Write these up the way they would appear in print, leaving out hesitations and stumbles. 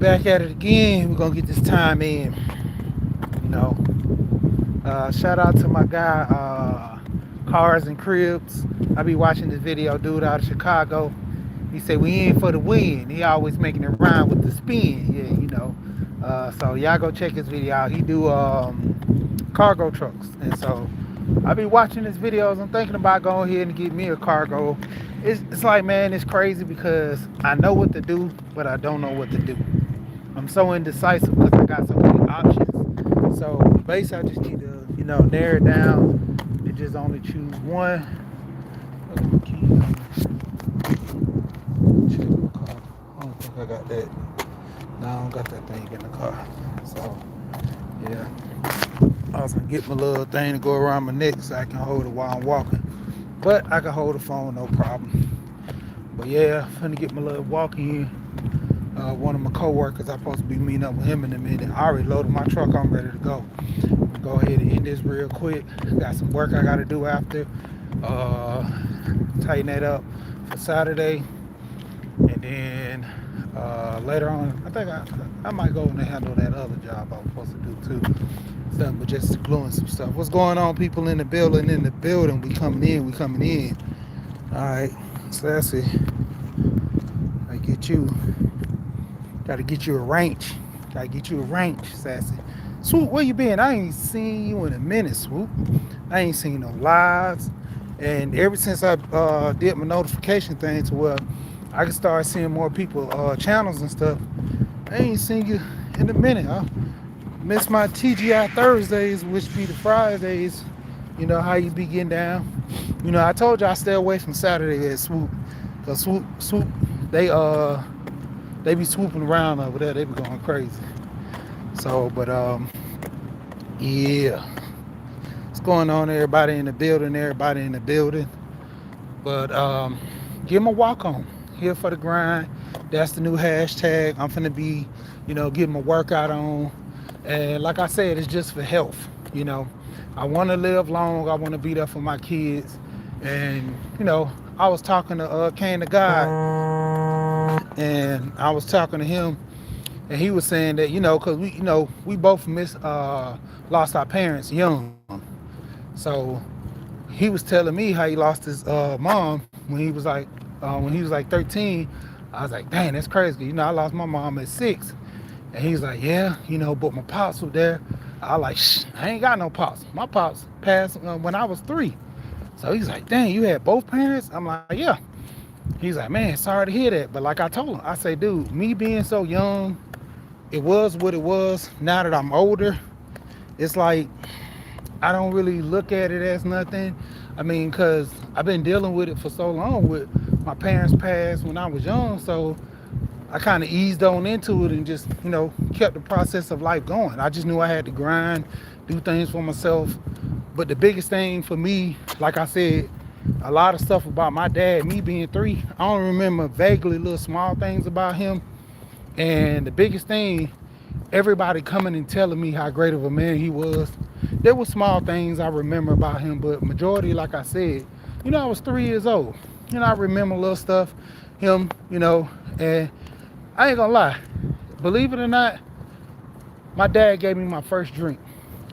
Back at it again. We're gonna get this time in. You know, shout out to my guy, Cars and Cribs. I be watching this video, dude out of Chicago. He said we in for the win. He always making it rhyme with the spin. Yeah, you know. So y'all go check his video out. He do cargo trucks, and so I be watching his videos. I'm thinking about going ahead and get me a cargo. It's like, man, it's crazy because I know what to do, but I don't know what to do. I'm so indecisive because I got so many options. So basically, I just need to, narrow it down and just only choose one. Check my car. I don't think I got that. No, I don't got that thing in the car. So, yeah. I was gonna get my little thing to go around my neck so I can hold it while I'm walking. But I can hold the phone, no problem. But yeah, I'm finna get my little walk in. One of my co-workers, I'm supposed to be meeting up with him in a minute. I already loaded my truck, I'm ready to go. I'm gonna go ahead and end this real quick. Got some work I gotta do after. Tighten that up for Saturday. And then later on, I think I might go and handle that other job I was supposed to do too. Something but just gluing some stuff. What's going on, people in the building? We coming in. Alright, so that's it. Gotta get you a ranch. Sassy. Swoop, where you been? I ain't seen you in a minute, Swoop. I ain't seen no lives. And ever since I did my notification thing to where I can start seeing more people channels and stuff, I ain't seen you in a minute. I miss my TGI Thursdays, which be the Fridays. You know how you be getting down. I told you I stay away from Saturday at Swoop. Cause Swoop, they be swooping around over there. They be going crazy. So, but yeah. What's going on, everybody in the building? But give 'em a walk on. Here for the grind. That's the new hashtag. I'm finna be, getting my workout on. And like I said, it's just for health. I want to live long. I want to be there for my kids. And I was talking to Kane the guy, and I was talking to him, and he was saying that because we both lost our parents young. So he was telling me how he lost his mom when he was like 13. I was like, dang, that's crazy. I lost my mom at 6. And he's like, yeah, but my pops was there. I like, I ain't got no pops. My pops passed when I was 3. So he's like, dang, you had both parents? I'm like, yeah. He's like, man, sorry to hear that. But like I told him, I say, dude, me being so young, it was what it was. Now that I'm older, it's like, I don't really look at it as nothing. I mean, because I've been dealing with it for so long. With my parents passed when I was young, so I kind of eased on into it and just, kept the process of life going. I just knew I had to grind, do things for myself. But the biggest thing for me, like I said, a lot of stuff about my dad, me being 3, I only remember vaguely little small things about him. And the biggest thing, everybody coming and telling me how great of a man he was. There were small things I remember about him, but majority, like I said, I was 3 years old. I remember little stuff, him, and I ain't gonna lie. Believe it or not, my dad gave me my first drink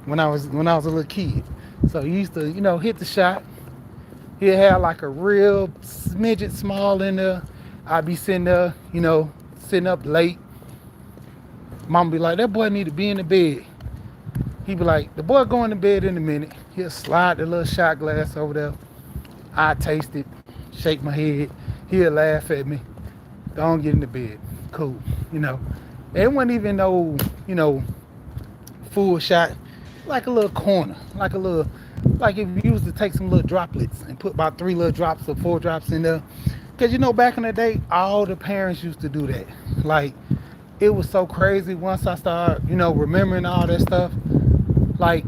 when I was a little kid. So he used to, hit the shot. He'd have like a real smidget small in there. I'd be sitting there, sitting up late. Mom be like, that boy need to be in the bed. He'd be like, the boy going to bed in a minute. He'll slide the little shot glass over there. I taste it, shake my head. He'll laugh at me. Don't get in the bed. Cool, It wasn't even no, full shot. Like a little corner, like if you used to take some little droplets and put about 3 little drops or 4 drops in there. Because, back in the day, all the parents used to do that. Like, it was so crazy once I started, remembering all that stuff. Like,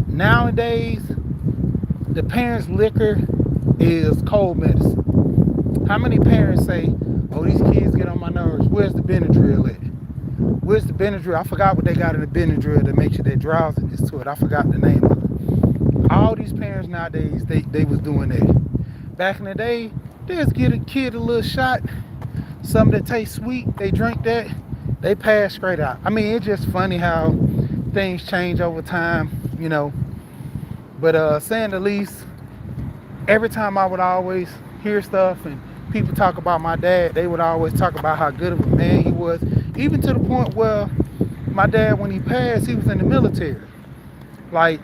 nowadays, the parents' liquor is cold medicine. How many parents say, oh, these kids get on my nerves. Where's the Benadryl at? Where's the Benadryl? I forgot what they got in the Benadryl that makes you that drowsiness to it. I forgot the name of it. All these parents nowadays, they was doing that. Back in the day, they just get a kid a little shot, something that tastes sweet. They drink that, They pass straight out. I mean, it's just funny how things change over time, you know. But saying the least, every time I would always hear stuff and people talk about my dad, they would always talk about how good of a man he was. Even to the point where my dad, when he passed, he was in the military. Like,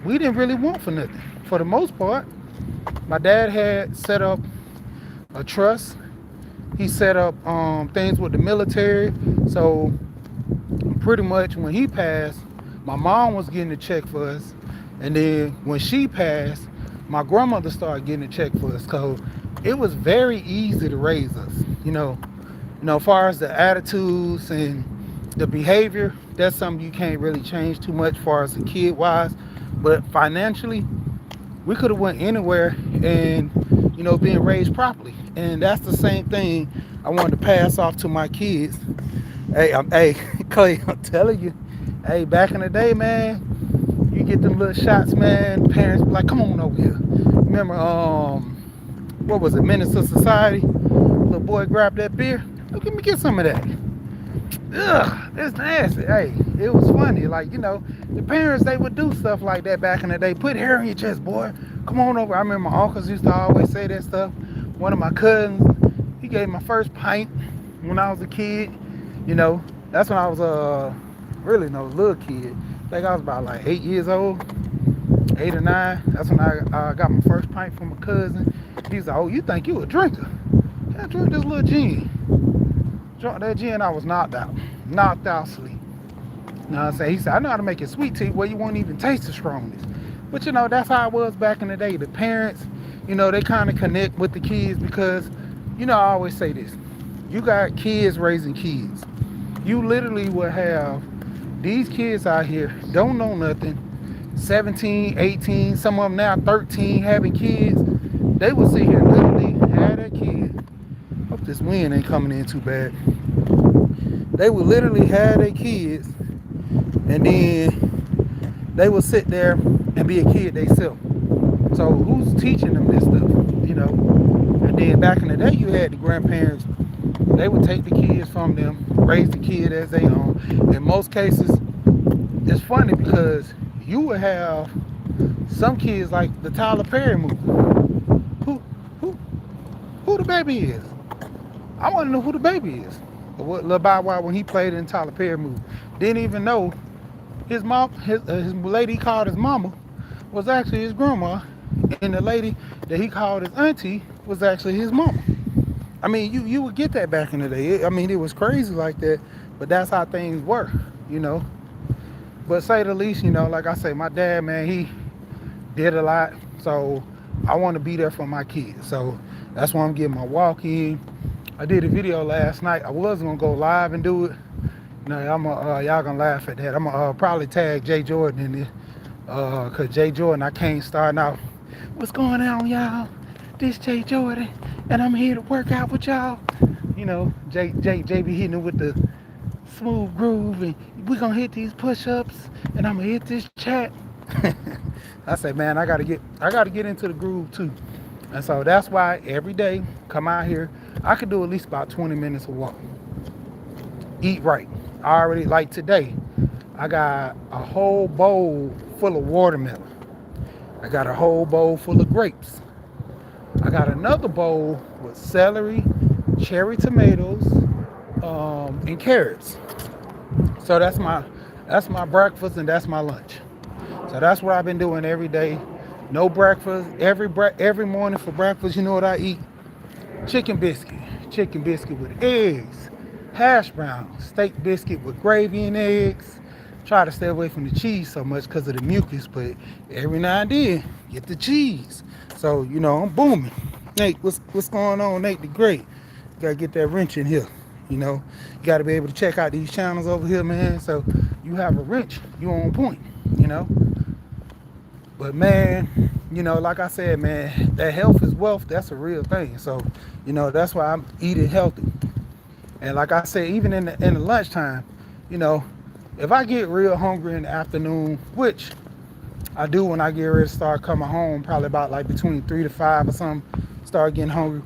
we didn't really want for nothing. For the most part, my dad had set up a trust. He set up things with the military. So pretty much when he passed, my mom was getting a check for us. And then when she passed, my grandmother started getting a check for us. So it was very easy to raise us. As far as the attitudes and the behavior, that's something you can't really change too much as far as the kid wise. But financially, we could have went anywhere and being raised properly. And that's the same thing I wanted to pass off to my kids. Hey, Clay, I'm telling you, hey, back in the day, man, you get them little shots, man. Parents be like, come on over here. Remember, what was it, Menace to Society? Little boy grabbed that beer. Oh, let me get some of that. Ugh, it's nasty. Hey, it was funny. Like, the parents, they would do stuff like that back in the day. Put hair on your chest, boy. Come on over. I remember my uncles used to always say that stuff. One of my cousins, he gave me my first pint when I was a kid. That's when I was really no little kid. I think I was about like 8 years old, 8 or 9. That's when I got my first pint from my cousin. He was like, oh, you think you a drinker? I drink this little gin. Drunk that gin, I was knocked out sleep. You know what I'm saying? He said, I know how to make it sweet tea where you won't even taste the strongest. But that's how it was back in the day. The parents, they kind of connect with the kids because, I always say this. You got kids raising kids. You literally will have these kids out here, don't know nothing, 17, 18, some of them now 13 having kids. They will sit here and literally have their kids. Hope this wind ain't coming in too bad. They would literally have their kids and then they will sit there and be a kid themselves. So who's teaching them this stuff, And then back in the day, you had the grandparents. They would take the kids from them, raise the kid as they own. In most cases, it's funny because you would have some kids like the Tyler Perry movie. Who the baby is? I want to know who the baby is. But what Lil Bow Wow, when he played in Tyler Perry movie, didn't even know his mom, his lady he called his mama was actually his grandma, and the lady that he called his auntie was actually his mama. I mean, you would get that back in the day. It was crazy like that, but that's how things were, But say the least, like I say, my dad, man, he did a lot, so I want to be there for my kids. So that's why I'm getting my walk in. I did a video last night. I was gonna go live and do it. Y'all gonna laugh at that. I'm gonna probably tag Jay Jordan in it, cause Jay Jordan, I can't start out. What's going on, y'all? This Jay Jordan, and I'm here to work out with y'all. Jay be hitting it with the smooth groove, and we gonna hit these push-ups, and I'm gonna hit this chat. I say, man, I gotta get into the groove too. And so that's why every day, come out here, I could do at least about 20 minutes of walk. Eat right. I already, like today, I got a whole bowl full of watermelon. I got a whole bowl full of grapes. I got another bowl with celery, cherry tomatoes, and carrots. So that's my breakfast and that's my lunch. So that's what I've been doing every day. No breakfast. Every morning for breakfast, you know what I eat? Chicken biscuit with eggs, hash browns, steak biscuit with gravy and eggs. Try to stay away from the cheese so much because of the mucus, but every now and then get the cheese. So I'm booming. Nate, what's going on, Nate the Great? Gotta get that wrench in here. You gotta be able to check out these channels over here, man. So you have a wrench, you on point. But man, like I said, man, that health is wealth. That's a real thing. So, that's why I'm eating healthy. And like I said, even in the lunchtime, if I get real hungry in the afternoon, which I do when I get ready to start coming home, probably about like between 3 to 5 or something, start getting hungry,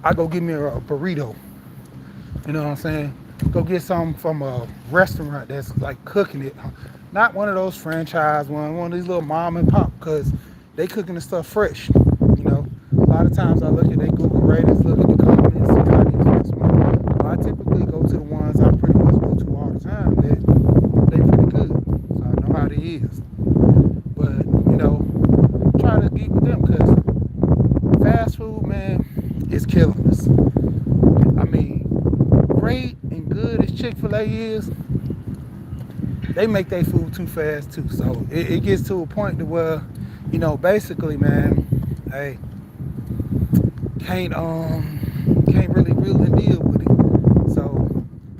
I go get me a burrito. You know what I'm saying? Go get some from a restaurant that's like cooking it. Not one of those franchise one of these little mom and pop, because they cooking the stuff fresh. A lot of times I look at their Google ratings, look at the comments, see how these restaurants. I typically go to the ones I pretty much go to all the time. They pretty good, so I know how they is. But try to get with them because fast food, man, is killing us. I mean, great and good as Chick-fil-A is, they make their food too fast too. So it gets to a point to where, basically, man, hey, can't really deal with it. So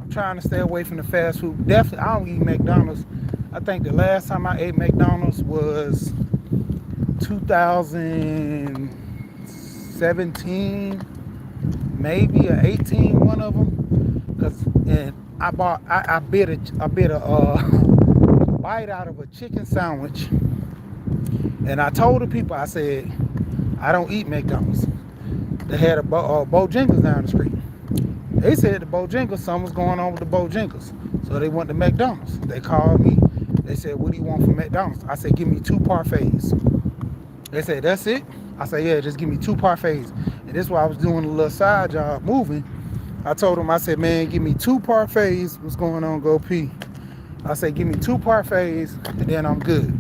I'm trying to stay away from the fast food. Definitely, I don't eat McDonald's. I think the last time I ate McDonald's was 2017, maybe or 18, one of them. Cause and I bit a bite out of a chicken sandwich, and I told the people, I said I don't eat McDonald's. They had a Bojangles down the street. They said the Bojangles, something was going on with the Bojangles, so they went to McDonald's. They called me. They said, "What do you want from McDonald's?" I said, "Give me 2 parfaits." They said, "That's it?" I said, "Yeah, just give me 2 parfaits." And this is why I was doing a little side job moving. I told them, I said, "Man, give me 2 parfaits. What's going on, Go P?" I said, "Give me 2 parfaits, and then I'm good."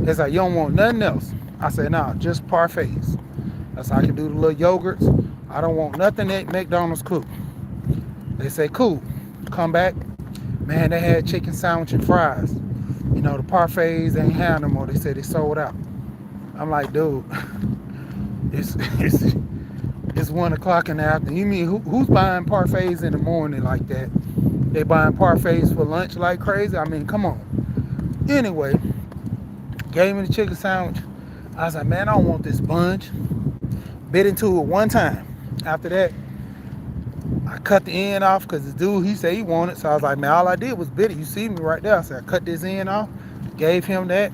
They said, "You don't want nothing else?" I said, "Nah, just parfaits. That's how I can do the little yogurts. I don't want nothing that McDonald's cook." They said, "Cool." Come back. Man, they had chicken sandwich and fries. The parfaits, they ain't have no more. They said they sold out. I'm like, dude, it's it's 1 o'clock in the afternoon. You mean who's buying parfaits in the morning like that? They buying parfaits for lunch like crazy? I mean, come on. Anyway, gave me the chicken sandwich. I was like, man, I don't want this bunch. Bit into it one time. After that, I cut the end off because this dude, he said he wanted. So I was like, man, all I did was bit it. You see me right there. I said, I cut this end off, gave him that.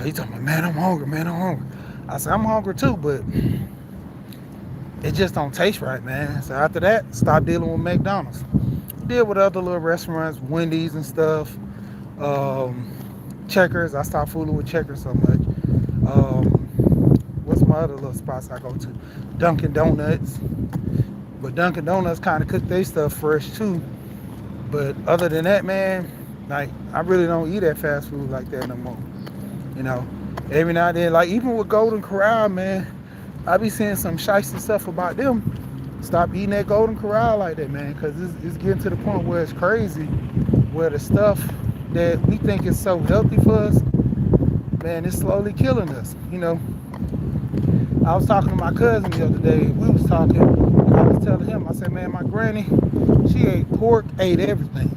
He told me, man, I'm hungry, man, I'm hungry. I said, I'm hungry too, but it just don't taste right, man. So after that, stopped dealing with McDonald's. Deal with other little restaurants, Wendy's and stuff. Checkers, I stopped fooling with Checkers so much. What's my other little spots I go to? Dunkin' Donuts. But Dunkin' Donuts kind of cook their stuff fresh too. But other than that, man, like, I really don't eat that fast food like that no more. Every now and then, like even with Golden Corral, man, I be seeing some shiesty stuff about them. Stop eating that Golden Corral like that, man, because it's getting to the point where it's crazy, where the stuff that we think is so healthy for us, man, it's slowly killing us. I was talking to my cousin the other day. We was talking, and I was telling him, I said, man, my granny, she ate pork, ate everything.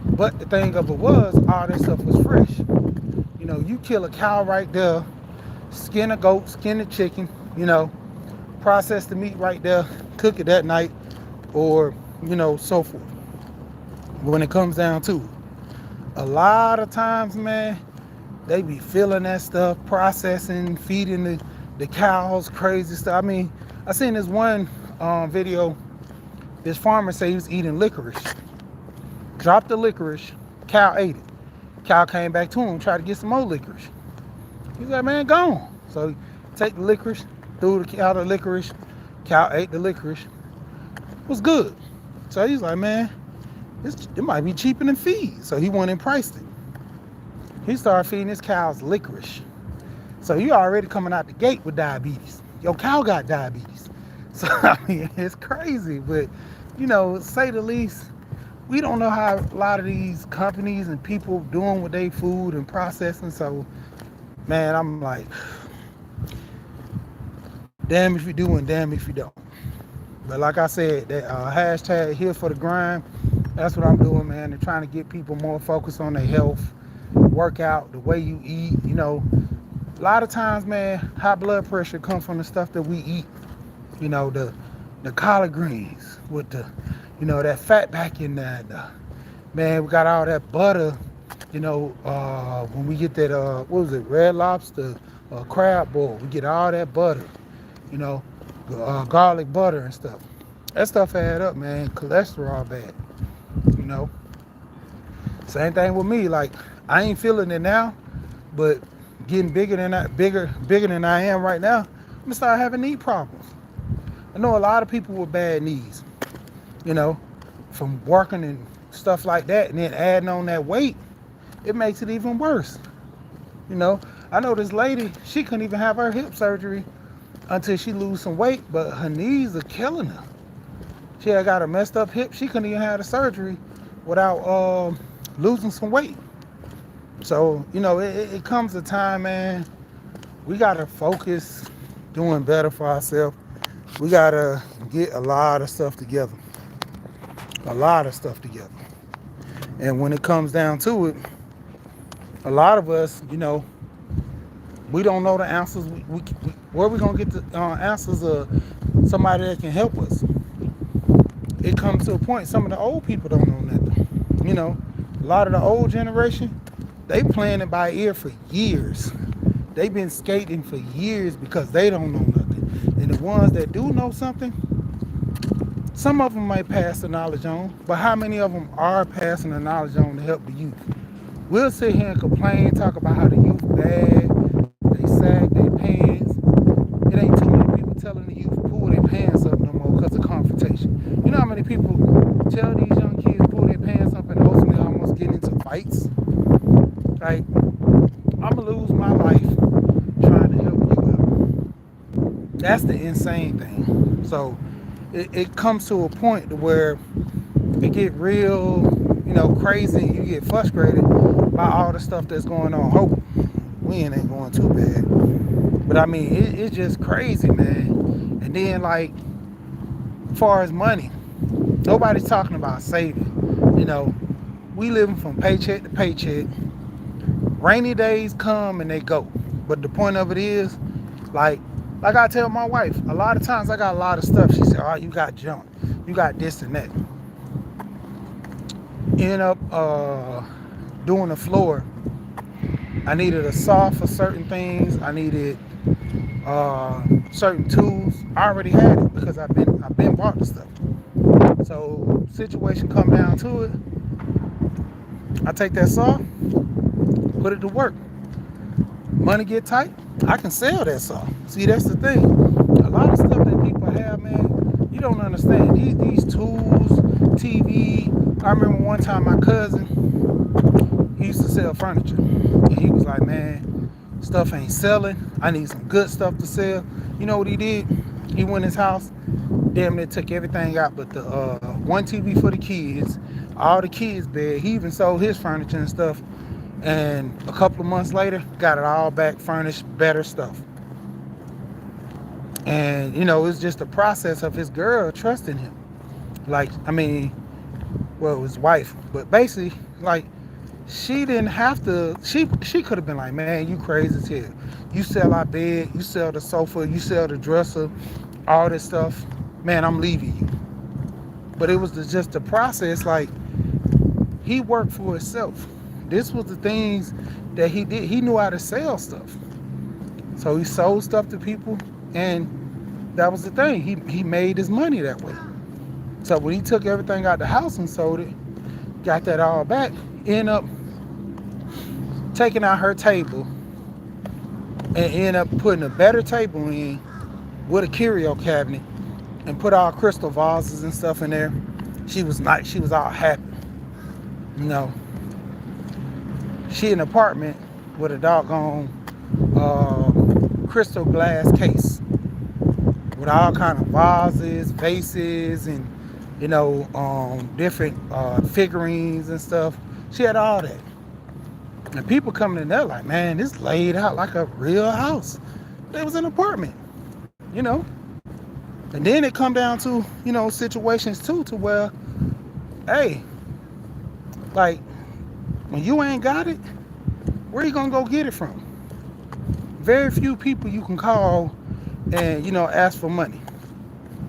But the thing of it was, all that stuff was fresh. You kill a cow right there, skin a goat, skin a chicken, process the meat right there, cook it that night, or, so forth. When it comes down to it, a lot of times, man, they be filling that stuff, processing, feeding the cows, crazy stuff. I mean, I seen this one video, this farmer say he was eating licorice. Dropped the licorice, cow ate it. Cow came back to him, tried to get some more licorice. He's like, man, gone. So he take the licorice, threw the cow the licorice, cow ate the licorice. It was good. So he's like, man, it might be cheaper than feed. So he went and priced it. He started feeding his cows licorice. So you already coming out the gate with diabetes. Your cow got diabetes. So, I mean, it's crazy. But, say the least, we don't know how a lot of these companies and people doing with their food and processing. So, man, I'm like, damn if you do and damn if you don't. But like I said, that hashtag here for the grind, that's what I'm doing, man. They're trying to get people more focused on their health, work out, the way you eat. A lot of times, man, high blood pressure comes from the stuff that we eat. The collard greens with the, that fat back in there. Man, we got all that butter, when we get that, what was it, Red Lobster, crab boil, we get all that butter, garlic butter and stuff. That stuff add up, man. Cholesterol bad. know. Same thing with me. Like, I ain't feeling it now, but getting bigger than I am right now, I'm gonna start having knee problems. I know a lot of people with bad knees, you know, from working and stuff like that, and then adding on that weight, it makes it even worse. You know, I know this lady, she couldn't even have her hip surgery until she lose some weight, but her knees are killing her. She had got a messed up hip. She couldn't even have the surgery without losing some weight. So, you know, it comes a time, man, we got to focus doing better for ourselves. We got to get a lot of stuff together. A lot of stuff together. And when it comes down to it, a lot of us, you know, we don't know the answers. Where we going to get the answers of somebody that can help us? It comes to a point, some of the old people don't know nothing. You know, a lot of the old generation, they playing it by ear for years. They've been skating for years because they don't know nothing. And the ones that do know something, some of them might pass the knowledge on, but how many of them are passing the knowledge on to help the youth? We'll sit here and complain, talk about how the youth bad, they sag their pants. It ain't too many people telling the youth pull their pants up no more because of confrontation. You know how many people tell these young kids pull their pants up and ultimately almost get into fights? Like, I'm gonna lose my life trying to help you out. That's the insane thing. So it comes to a point where it get real, you know, crazy, and you get frustrated by all the stuff that's going on. Hope we ain't going too bad, but I mean, it's just crazy, man. And then, like, as far as money, nobody's talking about saving. You know, we living from paycheck to paycheck. Rainy days come and they go, but the point of it is, like I tell my wife, a lot of times I got a lot of stuff. She said, "Oh, you got junk, you got this and that." End up doing the floor. I needed a saw for certain things. I needed certain tools. I already had it because I've been bought the stuff. So situation come down to it, I take that saw, put it to work. Money get tight, I can sell that saw. See, that's the thing. A lot of stuff that people have, man, you don't understand. These tools, TV. I remember one time my cousin, he used to sell furniture. And he was like, man, stuff ain't selling. I need some good stuff to sell. You know what he did? He went in his house, damn near took everything out but the one TV for the kids, all the kids' bed. He even sold his furniture and stuff. And a couple of months later, got it all back furnished, better stuff. And, you know, it's just the process of his girl trusting him. Like, I mean, well, his wife, but basically, like, she didn't have to, she could have been like, man, you crazy as hell. You sell our bed, you sell the sofa, you sell the dresser, all this stuff. Man, I'm leaving you. But it was just the process, like, he worked for himself. This was the things that he did. He knew how to sell stuff. So he sold stuff to people, and that was the thing. He made his money that way. So when he took everything out the house and sold it, got that all back, ended up taking out her table and ended up putting a better table in with a curio cabinet and put all crystal vases and stuff in there. She was nice. She was all happy. You know, she in an apartment with a doggone crystal glass case with all kind of vases, vases, and, you know, different figurines and stuff. She had all that. And people coming in there like, man, this laid out like a real house. It was an apartment, you know. And then it come down to, you know, situations too, to where, hey, like, when you ain't got it, where you gonna go get it from? Very few people you can call and, you know, ask for money.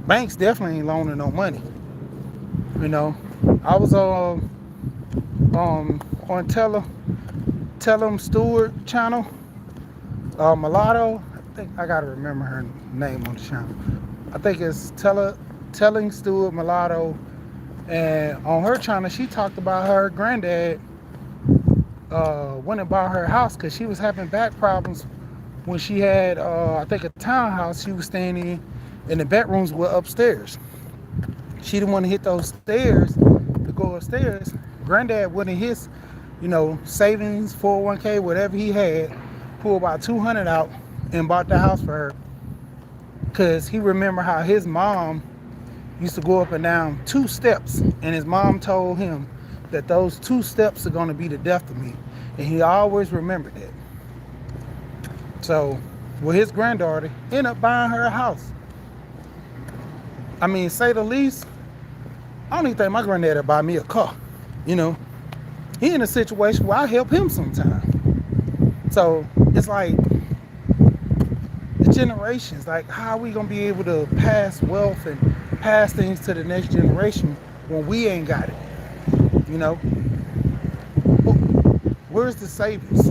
Banks definitely ain't loaning no money. You know, I was on Tell 'em Stewart channel. Mulatto, I think I gotta remember her name on the channel. I think it's Telling Stewart Mulatto And on her channel, she talked about her granddad went and bought her house because she was having back problems when she had, I think, a townhouse she was staying in, and the bedrooms were upstairs. She didn't want to hit those stairs to go upstairs. Granddad went in his, savings, 401k, whatever he had, pulled about 200 out and bought the house for her because he remembered how his mom used to go up and down 2 steps, and his mom told him that those 2 steps are going to be the death of me, and he always remembered that. So, with his granddaughter, ended up buying her a house. I mean, say the least, I don't even think my granddad would buy me a car. You know, he in a situation where I help him sometimes. So it's like the generations, like how are we gonna be able to pass wealth and pass things to the next generation when we ain't got it? You know, where's the savings?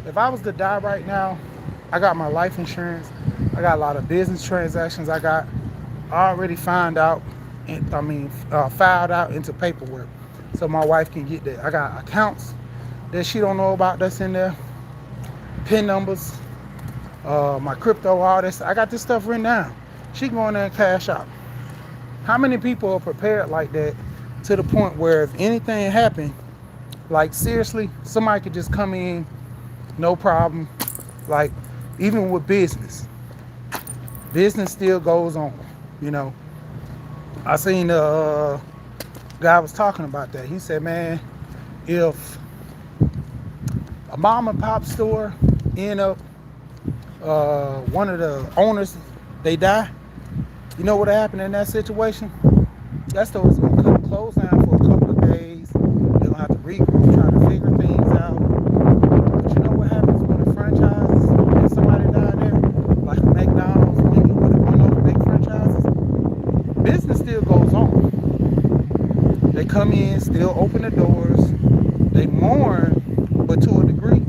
If I was to die right now, I got my life insurance. I got a lot of business transactions. I already found out, filed out into paperwork, so my wife can get that. I got accounts that she don't know about that's in there, PIN numbers, my crypto, all this. I got this stuff written down. She can go in there and cash out. How many people are prepared like that to the point where if anything happened, like seriously, somebody could just come in, no problem. Like even with business still goes on. You know, I seen the guy was talking about that. He said, man, if a mom and pop store end up, one of the owners, they die, you know what happened in that situation? That store is going to close down for a couple of days. They're going to have to regroup, try to figure things out. But you know what happens when a franchise and somebody died there? Like a McDonald's, one of those big franchises, business still goes on. They come in, still open the doors, they mourn, but to a degree,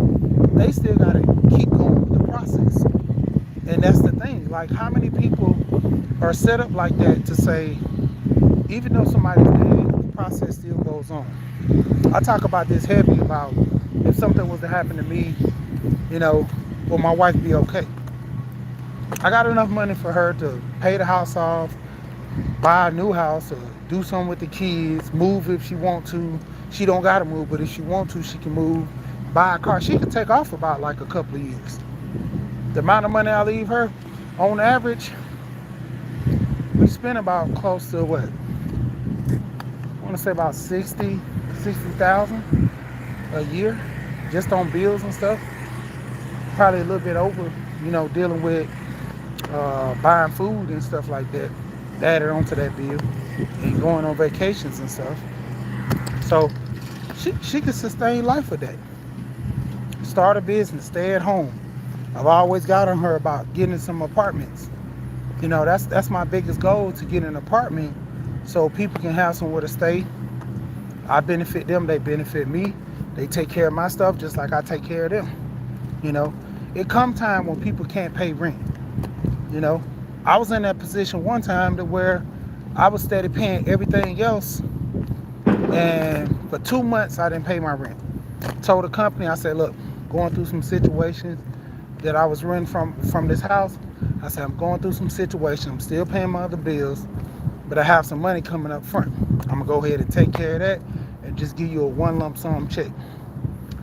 they still got to keep going with the process. And that's the thing. Like, how many people are set up like that to say, even though somebody's dead, the process still goes on. I talk about this heavy about if something was to happen to me, will my wife be okay? I got enough money for her to pay the house off, buy a new house, or do something with the kids, move if she want to. She don't gotta move, but if she want to, she can move. Buy a car. She can take off about like a couple of years. The amount of money I leave her, on average, we spend about close to what? I want to say about 60,000 a year, just on bills and stuff. Probably a little bit over, dealing with buying food and stuff like that. Added onto that bill and going on vacations and stuff. So she could sustain life with that. Start a business, stay at home. I've always got on her about getting some apartments. That's my biggest goal, to get an apartment so people can have somewhere to stay. I benefit them, they benefit me. They take care of my stuff just like I take care of them. It come time when people can't pay rent. I was in that position one time to where I was steady paying everything else, and for 2 months I didn't pay my rent. Told the company, I said, look, going through some situations that I was running from this house. I said, I'm going through some situations. I'm still paying my other bills, but I have some money coming up front. I'm gonna go ahead and take care of that and just give you a one lump sum check.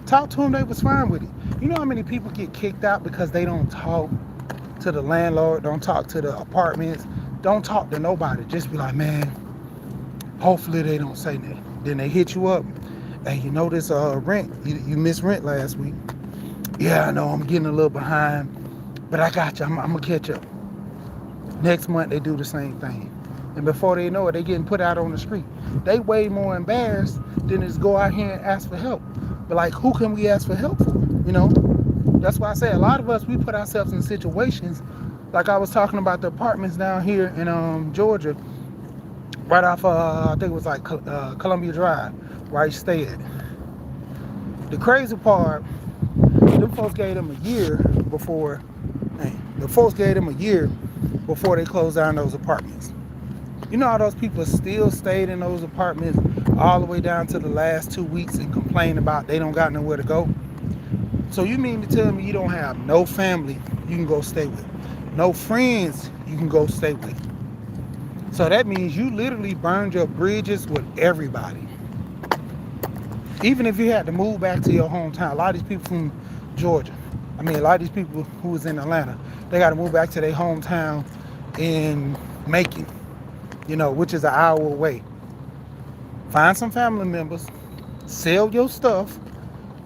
Talk to them, they was fine with it. You know how many people get kicked out because they don't talk to the landlord, don't talk to the apartments, don't talk to nobody. Just be like, man, hopefully they don't say that. Then they hit you up. Hey, this rent, you missed rent last week. Yeah, I know, I'm getting a little behind, but I got you, I'm gonna catch up. Next month they do the same thing. And before they know it, they getting put out on the street. They way more embarrassed than just go out here and ask for help. But like, who can we ask for help for? That's why I say a lot of us, we put ourselves in situations, like I was talking about the apartments down here in Georgia, right off, I think it was like Columbia Drive, where I stay at. The crazy part, them folks gave them a year before they closed down those apartments. You know how those people still stayed in those apartments all the way down to the last 2 weeks and complain about they don't got nowhere to go? So you mean to tell me you don't have no family you can go stay with, no friends you can go stay with? So that means you literally burned your bridges with everybody. Even if you had to move back to your hometown, a lot of these people from Georgia, a lot of these people who was in Atlanta, they got to move back to their hometown in Macon, which is an hour away. Find some family members, sell your stuff,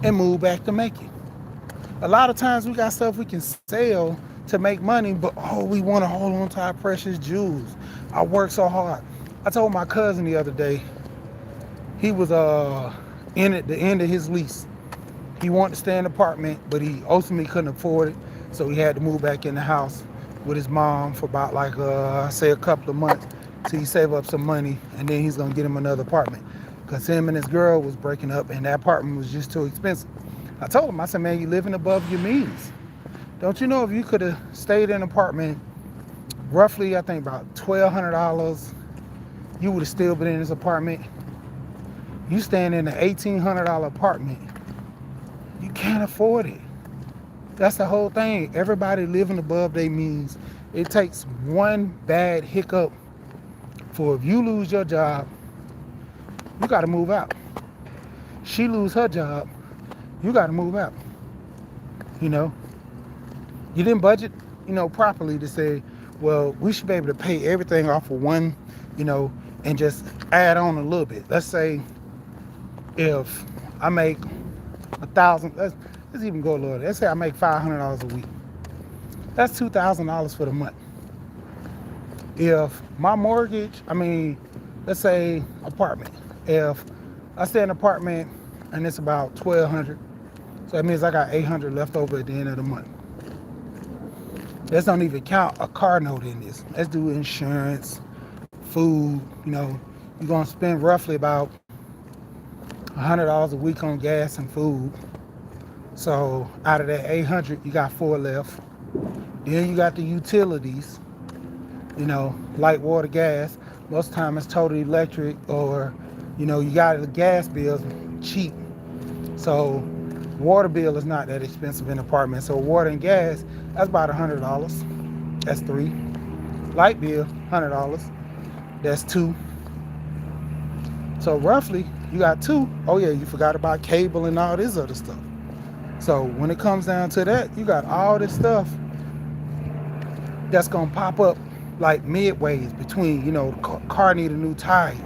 and move back to Macon. A lot of times we got stuff we can sell to make money, but we want to hold on to our precious jewels. I work so hard. I told my cousin the other day, he was in at the end of his lease. He wanted to stay in an apartment, but he ultimately couldn't afford it, so he had to move back in the house with his mom for about a couple of months till he save up some money, and then he's gonna get him another apartment because him and his girl was breaking up and that apartment was just too expensive. I told him, I said, man, you living above your means. Don't you know if you could have stayed in an apartment roughly, I think about $1,200, you would have still been in this apartment? You staying in an $1,800 apartment, you can't afford it. That's the whole thing. Everybody living above their means. It takes one bad hiccup for if you lose your job, you got to move out. She lose her job, you got to move out. You didn't budget, properly to say, well, we should be able to pay everything off of one, and just add on a little bit. Let's say if I make 1,000, let's even go a little. Let's say I make $500 a week. That's $2,000 for the month. If my mortgage, let's say apartment. If I stay in an apartment and it's about $1,200, so that means I got $800 left over at the end of the month. Let's don't even count a car note in this. Let's do insurance, food. You're gonna spend roughly about $100 a week on gas and food. So out of that 800, you got 4 left. Then you got the utilities, light, water, gas. Most of the time it's total electric, or, you got the gas bills cheap. So water bill is not that expensive in an apartment. So water and gas, that's about $100. That's 3. Light bill, $100. That's 2. So roughly, you got 2. Oh yeah, you forgot about cable and all this other stuff. So when it comes down to that, you got all this stuff that's gonna pop up like midways between, the car need a new tire,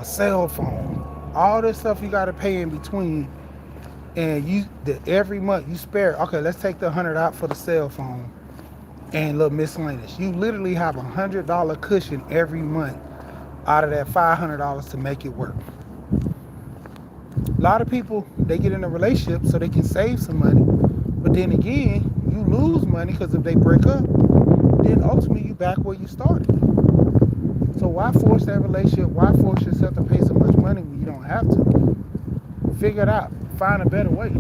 cell phone, all this stuff you gotta pay in between. And every month you spare, okay, let's take the 100 out for the cell phone and little miscellaneous. You literally have $100 cushion every month out of that $500 to make it work. A lot of people, they get in a relationship so they can save some money, but then again, you lose money because if they break up, then ultimately you back where you started. So why force that relationship? Why force yourself to pay so much money when you don't have to? Figure it out. Find a better way.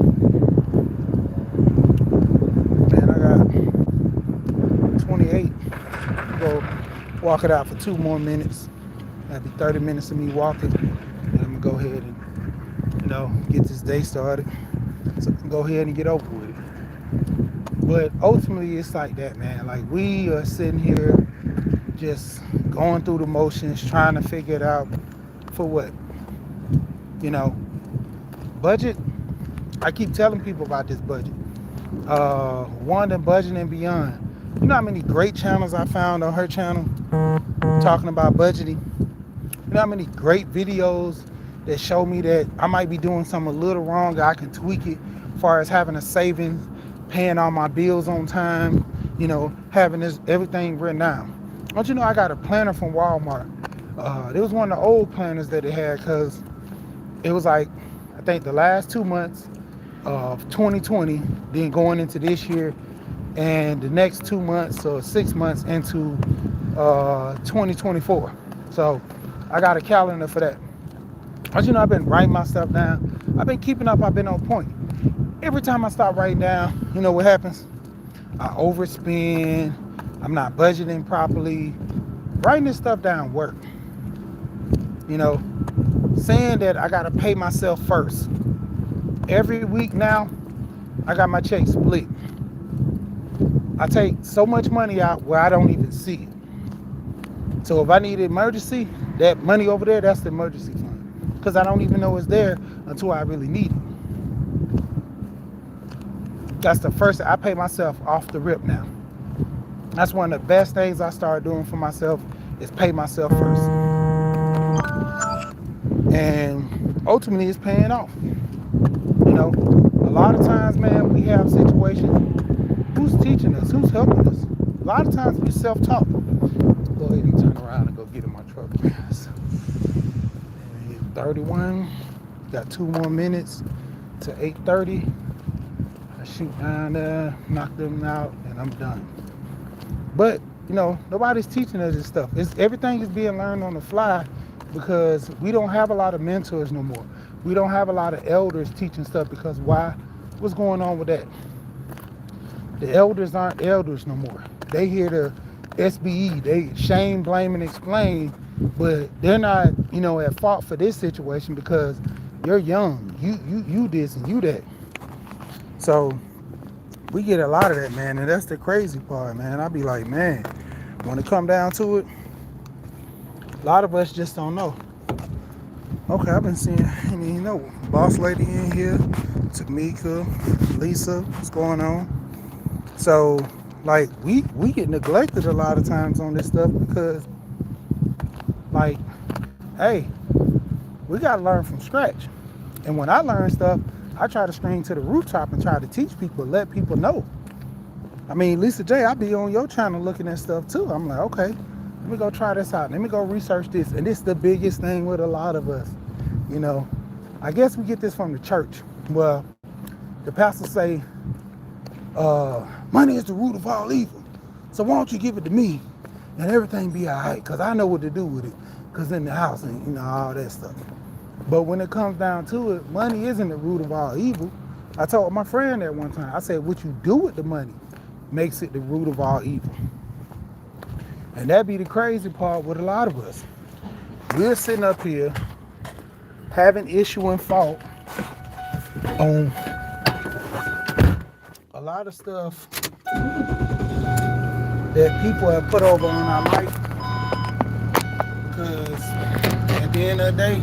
Man, I got 28. Go walk it out for 2 more minutes. That'll be 30 minutes of me walking. And I'm gonna go ahead and, get this day started. So I can go ahead and get over with it. But ultimately, it's like that, man. Like, we are sitting here just going through the motions, trying to figure it out for what? Budget. I keep telling people about this budget. Wanda Budget and Beyond. You know how many great channels I found on her channel talking about budgeting? You know how many great videos that show me that I might be doing something a little wrong, I can tweak it as far as having a savings, paying all my bills on time, having everything written down. Don't you know I got a planner from Walmart? It was one of the old planners that they had, because it was like, I think the last 2 months of 2020, then going into this year, and the next 2 months or 6 months into 2024. So I got a calendar for that. As I've been writing my stuff down. I've been keeping up. I've been on point. Every time I start writing down, you know what happens? I overspend. I'm not budgeting properly. Writing this stuff down work. You know, saying that I gotta pay myself first. Every week now, I got my check split. I take so much money out where I don't even see it. So if I need an emergency, that money over there, that's the emergency fund. Because I don't even know it's there until I really need it. That's the first thing. I pay myself off the rip now. That's one of the best things I started doing for myself is pay myself first. And ultimately it's paying off. You know, a lot of times, man, we have situations. Who's teaching us? Who's helping us? A lot of times we self-taught. Go ahead and turn around and go get in my truck. 31. Got 2 more minutes to 8:30. I shoot down there, knock them out, and I'm done. But you know, nobody's teaching us this stuff. Everything is being learned on the fly because we don't have a lot of mentors no more. We don't have a lot of elders teaching stuff because why? What's going on with that? The elders aren't elders no more. They hear the SBE, they shame, blame, and explain, but they're not, you know, at fault for this situation because you're young. You this and you that. So we get a lot of that, man, and that's the crazy part, man. I be like, man, when it come down to it, a lot of us just don't know. Okay, I've been seeing, you know, boss lady in here, Tamika, Lisa, what's going on? So, like, we get neglected a lot of times on this stuff because, like, hey, we got to learn from scratch. And when I learn stuff, I try to scream to the rooftop and try to teach people, let people know. I mean, Lisa J, I be on your channel looking at stuff too. I'm like, okay, let me go try this out. Let me go research this. And this is the biggest thing with a lot of us. You know, I guess we get this from the church. Well, the pastor say, money is the root of all evil. So why don't you give it to me and everything be all right? Because I know what to do with it. Because in the house and, you know, all that stuff. But when it comes down to it, money isn't the root of all evil. I told my friend that one time. I said, what you do with the money makes it the root of all evil. And that be the crazy part with a lot of us. We're sitting up here having issue and fault on a lot of stuff that people have put over on our life. Because at the end of the day,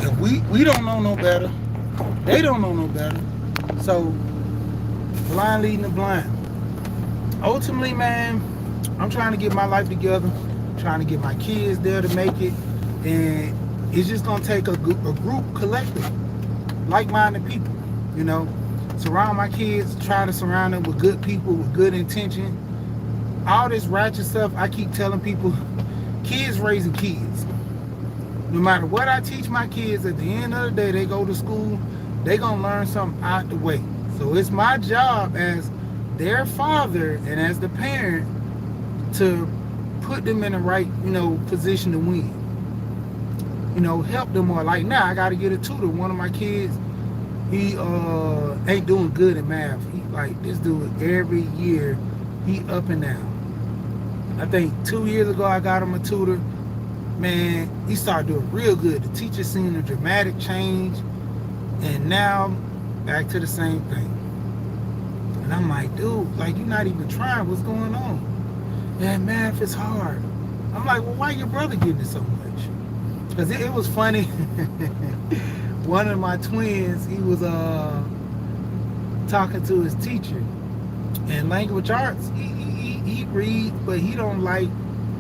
if we don't know no better, they don't know no better. So blind leading the blind. Ultimately, man, I'm trying to get my life together, trying to get my kids there to make it, and it's just gonna take a group collective, like-minded people, you know. Surround my kids, try to surround them with good people, with good intention. All this ratchet stuff, I keep telling people, kids raising kids. No matter what I teach my kids, at the end of the day, they go to school, they gonna learn something out the way. So it's my job as their father and as the parent to put them in the right, you know, position to win. You know, help them more. Like now, I got to get a tutor. One of my kids, he ain't doing good in math. He like this dude every year, he up and down. I think 2 years ago I got him a tutor. Man, he started doing real good. The teacher seen a dramatic change, and now back to the same thing. And I'm like, dude, like you're not even trying. What's going on? Man, math is hard. I'm like, well, why your brother getting it so much? Because it was funny. One of my twins, he was talking to his teacher. And language arts, he reads, but he don't like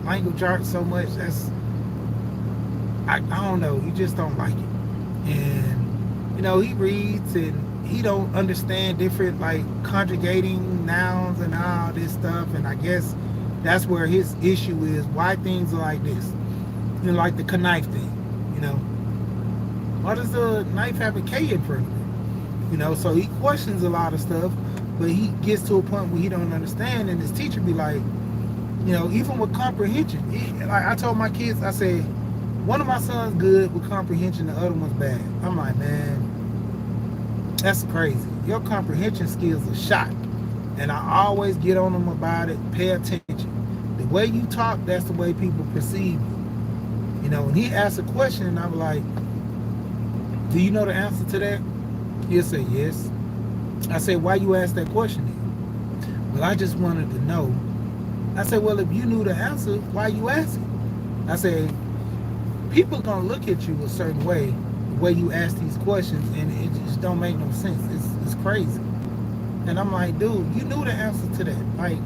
language arts so much. That's, I don't know, he just don't like it. And, you know, he reads and he don't understand different, like, conjugating nouns and all this stuff. And I guess that's where his issue is, why things are like this. You know, like the knife thing, you know. Why does the knife have a K in front of it? You know, so he questions a lot of stuff, but he gets to a point where he don't understand, and his teacher be like, you know, even with comprehension. Like I told my kids, I said, one of my sons good with comprehension, the other one's bad. I'm like, man, that's crazy. Your comprehension skills are shot. And I always get on them about it, pay attention. way you talk, that's the way people perceive you. You know, when he asked a question, and I'm like, do you know the answer to that? He'll say, yes. I said, why you ask that question then? Well, I just wanted to know. I said, well, if you knew the answer, why you asking? I said, people gonna look at you a certain way, the way you ask these questions, and it just don't make no sense. It's crazy. And I'm like, dude, you knew the answer to that. Like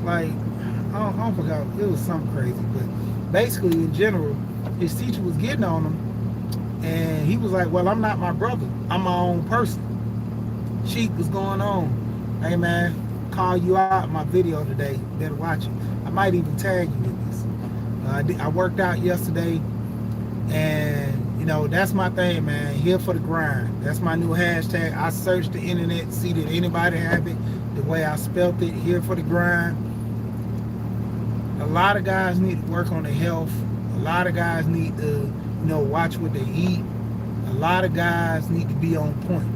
I don't forgot. It was something crazy, but basically, in general, his teacher was getting on him, and he was like, well, I'm not my brother. I'm my own person. Sheik, what's going on? Hey, man, call you out in my video today. Better watch it. I might even tag you in this. I worked out yesterday, and you know that's my thing, man. Here for the grind. That's my new hashtag. I searched the internet, see did anybody have it the way I spelt it. Here for the grind. A lot of guys need to work on their health. A lot of guys need to, you know, watch what they eat. A lot of guys need to be on point.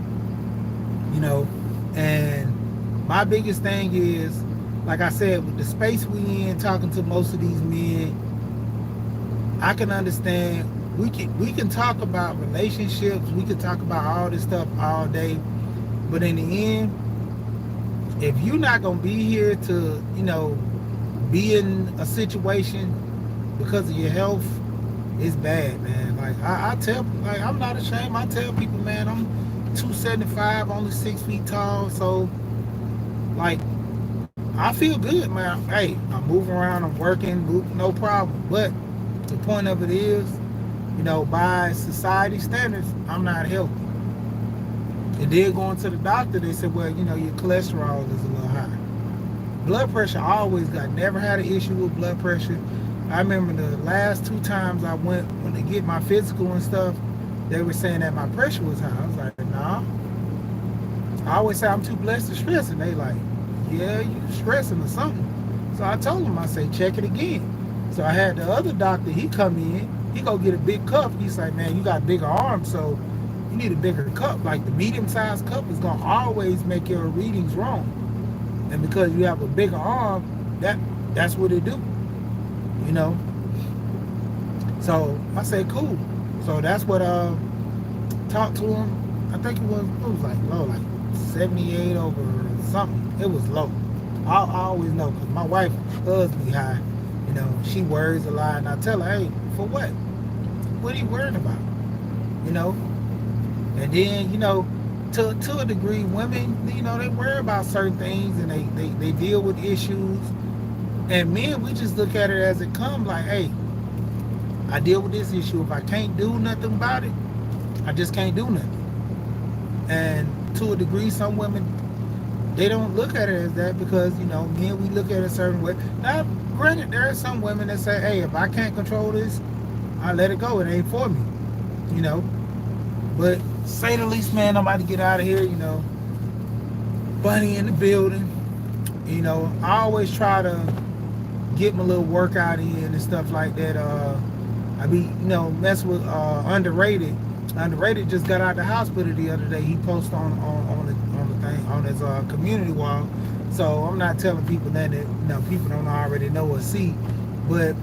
You know, and my biggest thing is, like I said, with the space we in, talking to most of these men, I can understand. We can talk about relationships. We can talk about all this stuff all day, but in the end, if you're not gonna be here to, you know, be in a situation because of your health, it's bad, man. Like I tell, like I'm not ashamed. I tell people, man, I'm 275, only 6 feet tall, so like I feel good, man. Hey, I'm moving around, I'm working, no problem. But the point of it is, you know, by society standards, I'm not healthy. And then going to the doctor, they said, well, you know, your cholesterol is a little high. Blood pressure, I always never had an issue with blood pressure. I remember the last 2 times I went when they get my physical and stuff, they were saying that my pressure was high. I was like, nah. I always say I'm too blessed to stress, and they like, yeah, you stressing or something. So I told them, I say, check it again. So I had the other doctor, he come in, he go get a big cup. He's like, man, you got bigger arms, so you need a bigger cup. Like the medium-sized cup is gonna always make your readings wrong. And because you have a bigger arm, that's what it do. You know? So I say, cool. So that's what talked to him. I think it was like low, like 78 over something. It was low. I always know, because my wife loves me high. You know, she worries a lot, and I tell her, hey, for what? What are you worried about? You know? And then, you know, to a degree, women, you know, they worry about certain things, and they deal with issues. And men, we just look at it as it comes, like, hey, I deal with this issue. If I can't do nothing about it, I just can't do nothing. And to a degree, some women, they don't look at it as that, because, you know, men, we look at it a certain way. Now, granted, there are some women that say, hey, if I can't control this, I let it go. It ain't for me, you know. But say the least, man, I'm about to get out of here, you know. Bunny in the building. You know, I always try to get my little workout in and stuff like that. I be, you know, mess with Underrated. Underrated just got out of the hospital the other day. He posted on the thing, on his community wall. So I'm not telling people that, you know, people don't already know or see. But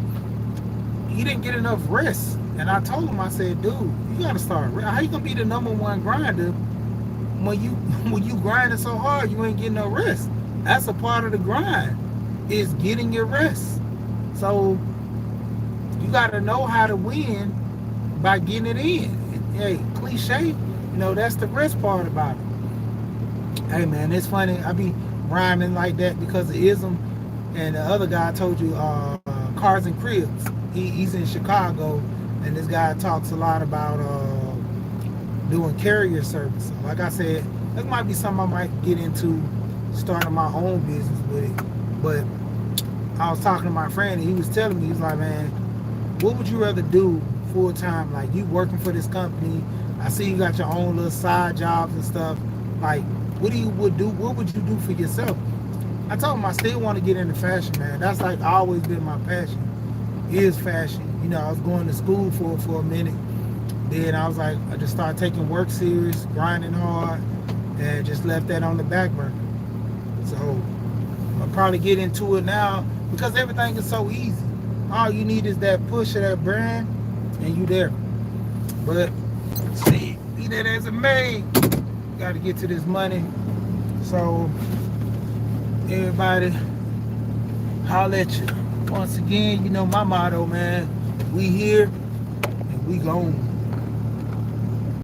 he didn't get enough rest. And I told him, I said, dude, you gotta start. How you gonna be the #1 grinder when you grinding so hard you ain't getting no rest? That's a part of the grind, is getting your rest. So you gotta know how to win by getting it in. Hey, cliche, you know, that's the rest part about it. Hey man, it's funny. I be rhyming like that because of ism. And the other guy I told you, Cars and Cribs. He's in Chicago. And this guy talks a lot about doing carrier service. So like I said, that might be something I might get into, starting my own business with it. But I was talking to my friend, and he was telling me, he's like, man, what would you rather do full time? Like, you working for this company, I see you got your own little side jobs and stuff. Like, what would you do for yourself? I told him I still want to get into fashion, man. That's like always been my passion, is fashion. You know, I was going to school for a minute. Then I was like, I just started taking work serious, grinding hard, and just left that on the back burner. So I'll probably get into it now, because everything is so easy. All you need is that push of that brand, and you there. But see, be that as it may, got to get to this money. So everybody, holler at you. Once again, you know my motto, man. We here and we gone.